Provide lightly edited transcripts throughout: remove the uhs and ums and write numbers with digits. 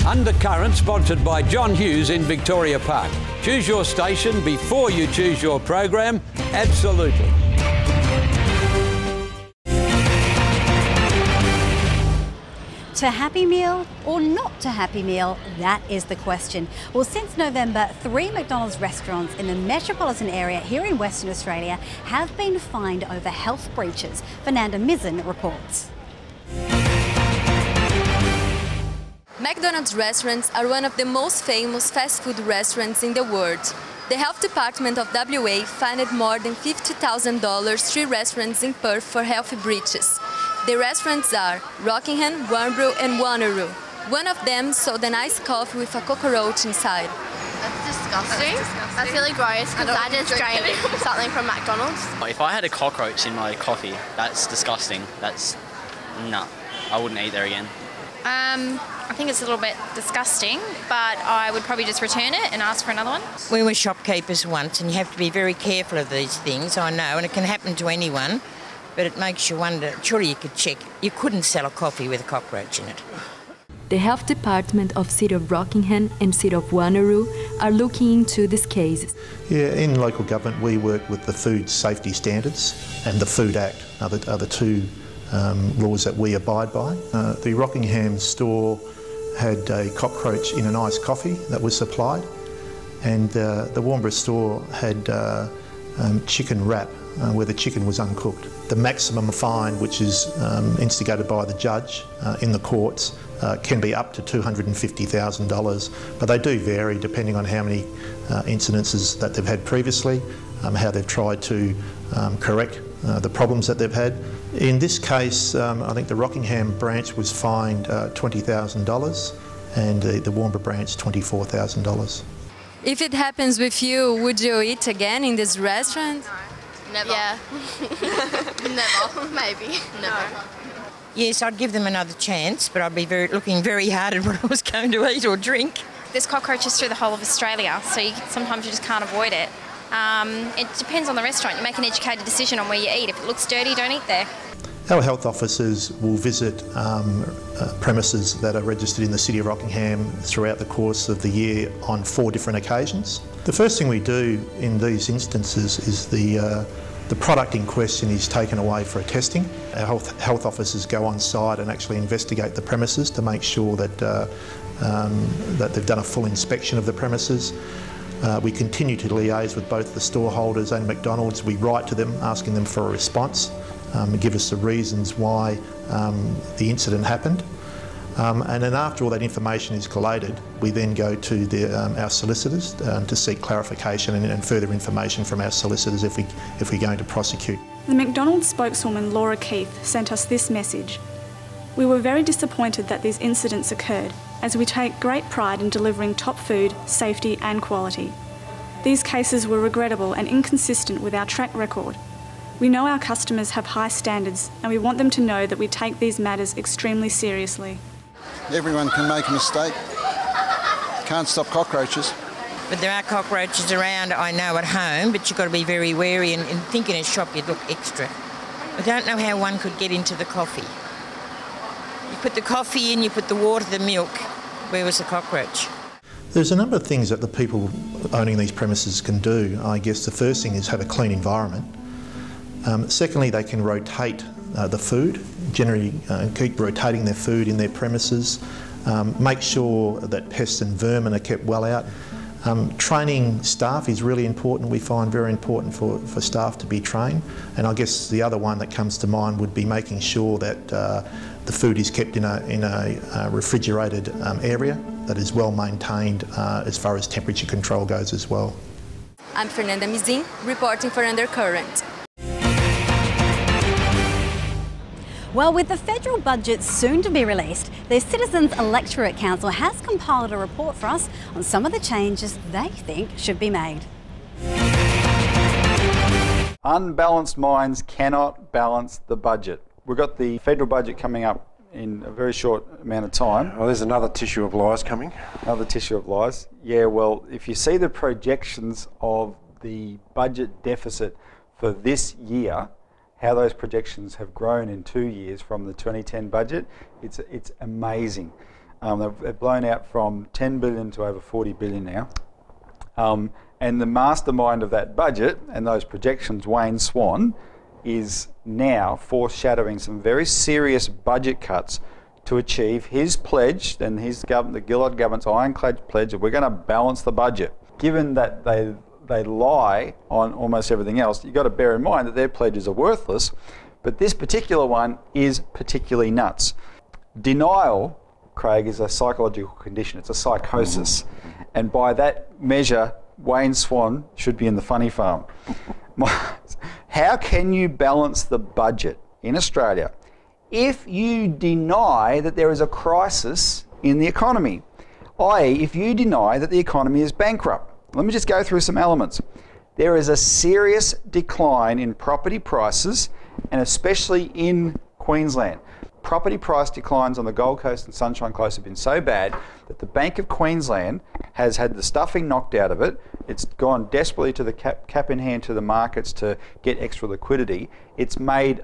Undercurrent, sponsored by John Hughes in Victoria Park. Choose your station before you choose your program. Absolutely. To Happy Meal or not to Happy Meal? That is the question. Well, since November, 3 McDonald's restaurants in the metropolitan area here in Western Australia have been fined over health breaches. Fernanda Mizzen reports. McDonald's restaurants are one of the most famous fast food restaurants in the world. The Health Department of WA fined more than $50,000 3 restaurants in Perth for health breaches. The restaurants are Rockingham, Warnbro and Wanneroo. One of them sold an iced coffee with a cockroach inside. That's disgusting. That's really gross because I just drank something from McDonald's. If I had a cockroach in my coffee, that's disgusting. No, I wouldn't eat there again. I think it's a little bit disgusting, but I would probably just return it and ask for another one. We were shopkeepers once, and you have to be very careful of these things, I know, and it can happen to anyone, but it makes you wonder, surely you could check. You couldn't sell a coffee with a cockroach in it. The Health Department of City of Rockingham and City of Wanneroo are looking into this case. Yeah, in local government we work with the Food Safety Standards and the Food Act are the two laws that we abide by. The Rockingham store had a cockroach in an iced coffee that was supplied, and the Warnbro store had chicken wrap where the chicken was uncooked. The maximum fine, which is instigated by the judge in the courts, can be up to $250,000, but they do vary depending on how many incidences that they've had previously, how they've tried to correct the problems that they've had. In this case, I think the Rockingham branch was fined $20,000 and the Warnbro branch $24,000. If it happens with you, would you eat again in this restaurant? No. Never. Yeah. Never. Maybe. Never. Yes, I'd give them another chance, but I'd be looking very hard at what I was going to eat or drink. There's cockroaches through the whole of Australia, so sometimes you just can't avoid it. It depends on the restaurant. You make an educated decision on where you eat. If it looks dirty, don't eat there. Our health officers will visit premises that are registered in the City of Rockingham throughout the course of the year on 4 different occasions. The first thing we do in these instances is the product in question is taken away for a testing. Our health officers go on site and actually investigate the premises to make sure that, that they've done a full inspection of the premises. We continue to liaise with both the store holders and McDonald's. We write to them asking them for a response and give us the reasons why the incident happened. And then after all that information is collated, we then go to our solicitors to seek clarification and further information from our solicitors if we're going to prosecute. The McDonald's spokeswoman Laura Keith sent us this message. We were very disappointed that these incidents occurred, as we take great pride in delivering top food, safety and quality. These cases were regrettable and inconsistent with our track record. We know our customers have high standards and we want them to know that we take these matters extremely seriously. Everyone can make a mistake. Can't stop cockroaches. But there are cockroaches around, I know, at home, but you've got to be very wary and think in a shop you'd look extra. I don't know how one could get into the coffee. You put the coffee in, you put the water, the milk. Where was the cockroach? There's a number of things that the people owning these premises can do. I guess the first thing is have a clean environment. Secondly, they can rotate the food, generally keep rotating their food in their premises, make sure that pests and vermin are kept well out. Training staff is really important. We find very important for staff to be trained, and I guess the other one that comes to mind would be making sure that the food is kept in a refrigerated area that is well maintained as far as temperature control goes as well. I'm Fernanda Mizzen, reporting for Undercurrent. Well, with the federal budget soon to be released, the Citizens Electorate Council has compiled a report for us on some of the changes they think should be made. Unbalanced minds cannot balance the budget. We've got the federal budget coming up in a very short amount of time. Oh, there's another tissue of lies coming. Another tissue of lies. Yeah, well, if you see the projections of the budget deficit for this year, how those projections have grown in 2 years from the 2010 budget, it's amazing. They've blown out from 10 billion to over 40 billion now. And the mastermind of that budget and those projections, Wayne Swan, is now foreshadowing some very serious budget cuts to achieve his pledge and the Gillard government's ironclad pledge that we're going to balance the budget. Given that they lie on almost everything else, you've got to bear in mind that their pledges are worthless, but this particular one is particularly nuts. Denial, Craig, is a psychological condition. It's a psychosis. And by that measure, Wayne Swan should be in the funny farm. How can you balance the budget in Australia if you deny that there is a crisis in the economy? I.e., if you deny that the economy is bankrupt. Let me just go through some elements. There is a serious decline in property prices, and especially in Queensland. Property price declines on the Gold Coast and Sunshine Coast have been so bad that the Bank of Queensland has had the stuffing knocked out of it. It's gone desperately to the cap in hand to the markets to get extra liquidity. It's made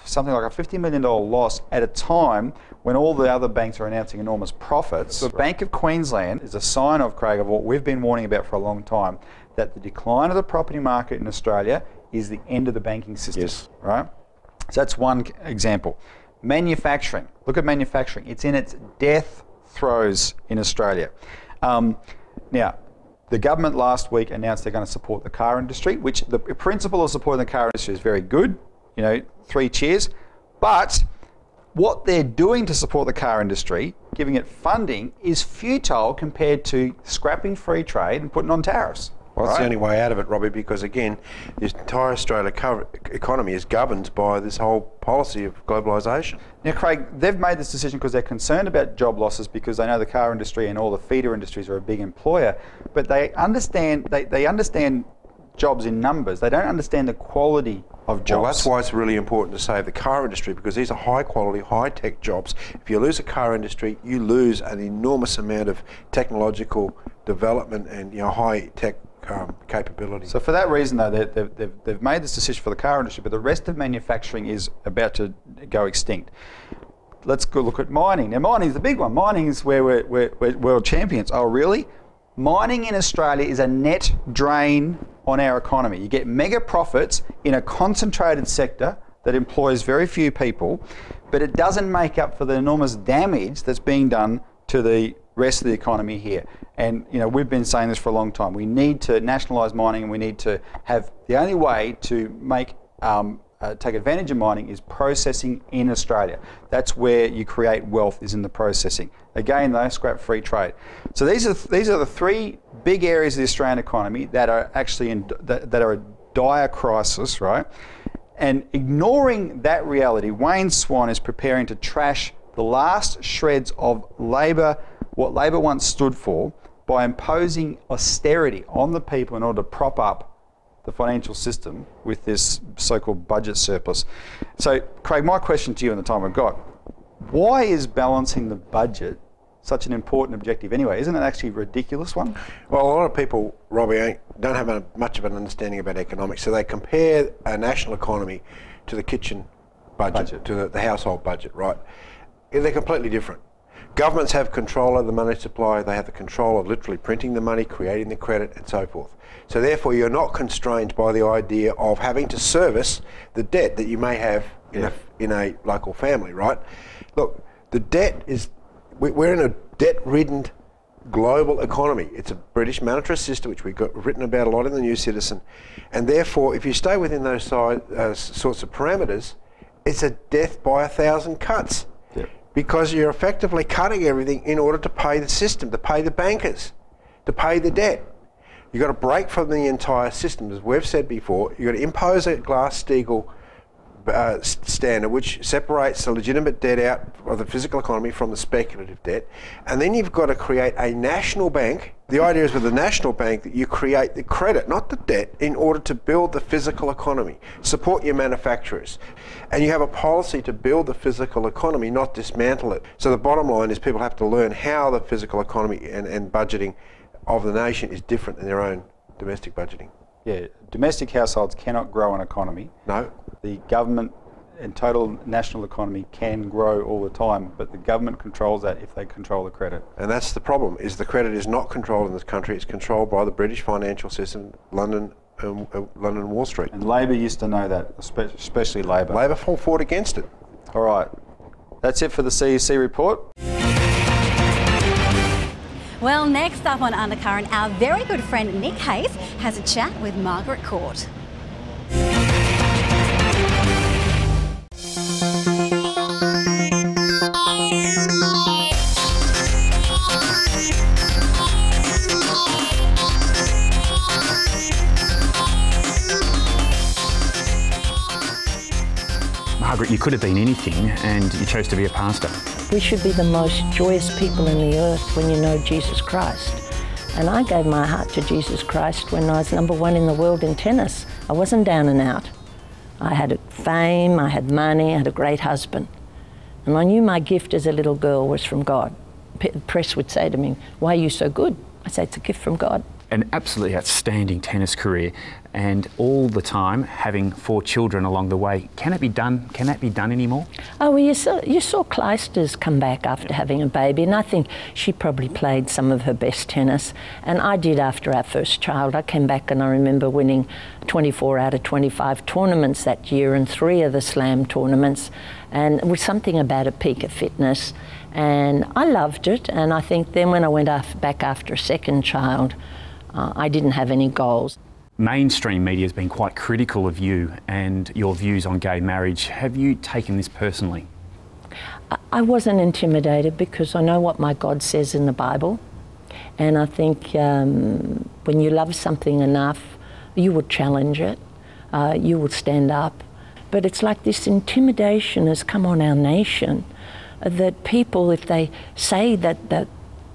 something like a $50 million loss at a time when all the other banks are announcing enormous profits. The Bank of Queensland is a sign of, Craig, of what we've been warning about for a long time, that the decline of the property market in Australia is the end of the banking system. Yes. Right? So that's one example. Manufacturing. Look at manufacturing. It's in its death throes in Australia. Now, the government last week announced they're going to support the car industry, which the principle of supporting the car industry is very good. 3 cheers. But what they're doing to support the car industry, giving it funding, is futile compared to scrapping free trade and putting on tariffs. Well, that's the only way out of it, Robbie, because again, the entire Australia economy is governed by this whole policy of globalisation. Now, Craig, they've made this decision because they're concerned about job losses because they know the car industry and all the feeder industries are a big employer, but they understand they understand jobs in numbers. They don't understand the quality of jobs. Well, that's why it's really important to save the car industry, because these are high quality, high tech jobs. If you lose a car industry, you lose an enormous amount of technological development and high tech capability. So for that reason, though, they've made this decision for the car industry, but the rest of manufacturing is about to go extinct. Let's go look at mining. Now, mining is the big one. Mining is where we're world champions. Oh, really? Mining in Australia is a net drain on our economy. You get mega profits in a concentrated sector that employs very few people, but it doesn't make up for the enormous damage that's being done to the rest of the economy here. And we've been saying this for a long time. We need to nationalise mining, and we need to have the only way to make take advantage of mining is processing in Australia. That's where you create wealth, is in the processing. Again, though, scrap free trade. So these are the 3 big areas of the Australian economy that are actually that are a dire crisis, right? And ignoring that reality, Wayne Swan is preparing to trash the last shreds of Labor, what Labor once stood for, by imposing austerity on the people in order to prop up the financial system with this so-called budget surplus. So, Craig, my question to you in the time I've got, why is balancing the budget such an important objective anyway? Isn't it actually a ridiculous one? Well, a lot of people, Robbie, don't have much of an understanding about economics, so they compare a national economy to the kitchen budget. To the household budget, right? They're completely different. Governments have control of the money supply. They have the control of literally printing the money, creating the credit, and so forth. So therefore, you're not constrained by the idea of having to service the debt that you may have in a local family, right? Look, the debt is, we're in a debt-ridden global economy. It's a British monetarist system, which we've got written about a lot in the New Citizen. And therefore, if you stay within those sorts of parameters, it's a death by 1,000 cuts. Because you're effectively cutting everything in order to pay the system, to pay the bankers, to pay the debt. You've got to break from the entire system. As we've said before, you've got to impose a Glass-Steagall standard which separates the legitimate debt out of the physical economy from the speculative debt. And then you've got to create a national bank. The idea is with the national bank that you create the credit, not the debt, in order to build the physical economy, support your manufacturers. And you have a policy to build the physical economy, not dismantle it. So the bottom line is people have to learn how the physical economy and budgeting of the nation is different than their own domestic budgeting. Yeah, domestic households cannot grow an economy. No. The government and total national economy can grow all the time, but the government controls that if they control the credit. And that's the problem, is the credit is not controlled in this country, it's controlled by the British financial system, London and Wall Street. And Labor used to know that, especially Labor. Labor fought against it. All right, that's it for the CEC report. Well, next up on Undercurrent, our very good friend Nick Hayes has a chat with Margaret Court. Margaret, you could have been anything and you chose to be a pastor. We should be the most joyous people in the earth when you know Jesus Christ. And I gave my heart to Jesus Christ when I was #1 in the world in tennis. I wasn't down and out. I had fame, I had money, I had a great husband. And I knew my gift as a little girl was from God. The press would say to me, "Why are you so good?" I say, "It's a gift from God." An absolutely outstanding tennis career, and all the time having 4 children along the way. Can it be done? Can that be done anymore? Oh, well, you saw Clijsters come back after having a baby, and I think she probably played some of her best tennis. And I did after our first child. I came back and I remember winning 24 out of 25 tournaments that year and 3 of the Slam tournaments. And it was something about a peak of fitness. And I loved it. And I think then when I went back after a second child, I didn't have any goals. Mainstream media has been quite critical of you and your views on gay marriage. Have you taken this personally? I wasn't intimidated because I know what my God says in the Bible. And I think when you love something enough, you will challenge it, you will stand up. But it's like this intimidation has come on our nation that people, if they say that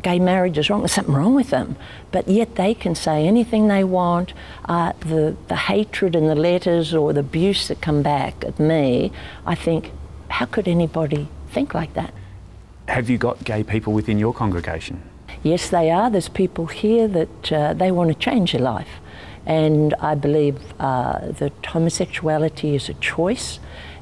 gay marriage is wrong, there's something wrong with them, but yet they can say anything they want. The hatred and the letters or the abuse that come back at me, I think, how could anybody think like that? Have you got gay people within your congregation? Yes, they are. There's people here that they want to change their life. And I believe that homosexuality is a choice,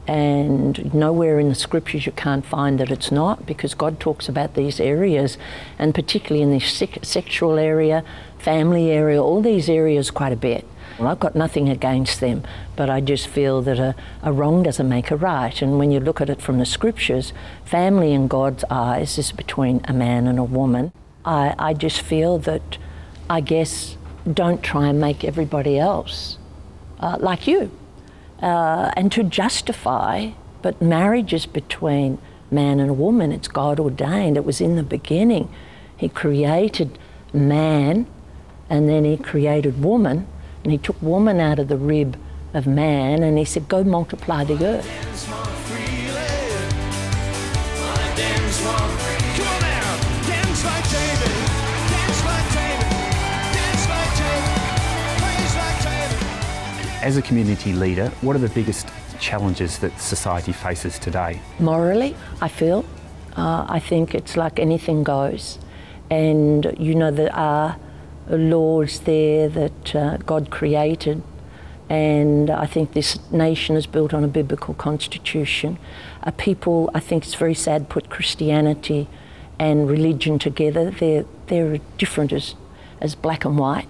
and nowhere in the scriptures you can't find that it's not, because God talks about these areas, and particularly in this sexual area, family area, all these areas quite a bit. Well, I've got nothing against them, but I just feel that a wrong doesn't make a right. And when you look at it from the scriptures, family in God's eyes is between a man and a woman. I just feel that, I guess, don't try and make everybody else like you. And to justify, but marriage is between man and a woman. It's God ordained. It was in the beginning. He created man, and then he created woman, and he took woman out of the rib of man, and he said, go multiply the earth. As a community leader, what are the biggest challenges that society faces today? Morally, I feel. I think it's like anything goes. And, you know, there are laws there that God created. And I think this nation is built on a biblical constitution. People, I think it's very sad, put Christianity and religion together. They're different as black and white.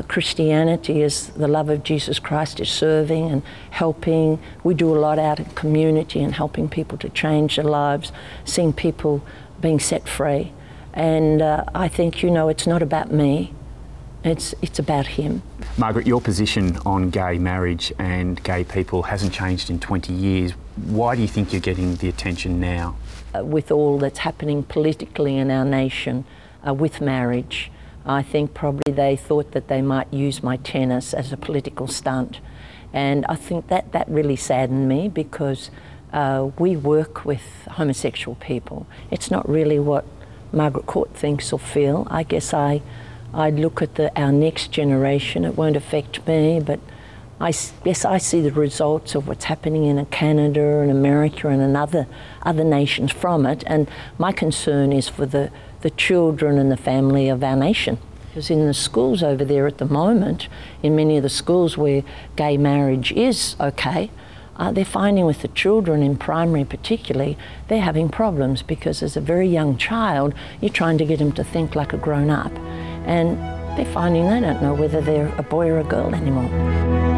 Christianity is the love of Jesus Christ, is serving and helping. We do a lot out in community and helping people to change their lives, seeing people being set free. And I think, you know, it's not about me, it's about him. Margaret, your position on gay marriage and gay people hasn't changed in 20 years. Why do you think you're getting the attention now? With all that's happening politically in our nation with marriage, I think probably they thought that they might use my tennis as a political stunt. And I think that really saddened me, because we work with homosexual people. It's not really what Margaret Court thinks or feel. I guess I look at our next generation. It won't affect me, but I see the results of what's happening in Canada and America and other nations from it. And my concern is for the children and the family of our nation. Because in the schools over there at the moment, in many of the schools where gay marriage is okay, they're finding with the children in primary particularly, they're having problems because as a very young child, you're trying to get them to think like a grown-up. And they're finding they don't know whether they're a boy or a girl anymore.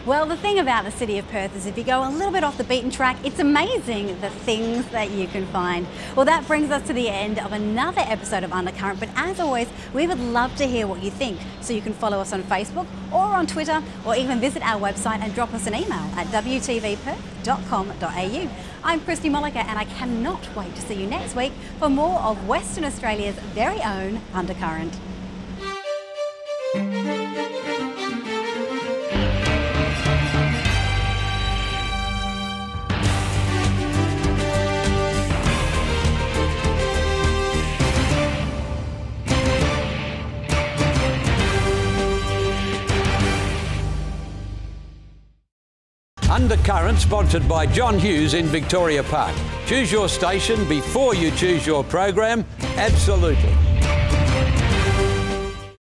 Well, the thing about the city of Perth is if you go a little bit off the beaten track, it's amazing the things that you can find. Well, that brings us to the end of another episode of Undercurrent, but as always, we would love to hear what you think. So you can follow us on Facebook or on Twitter, or even visit our website and drop us an email at wtvperth.com.au. I'm Christy Molliker, and I cannot wait to see you next week for more of Western Australia's very own Undercurrent. Undercurrent, sponsored by John Hughes in Victoria Park. Choose your station before you choose your program. Absolutely.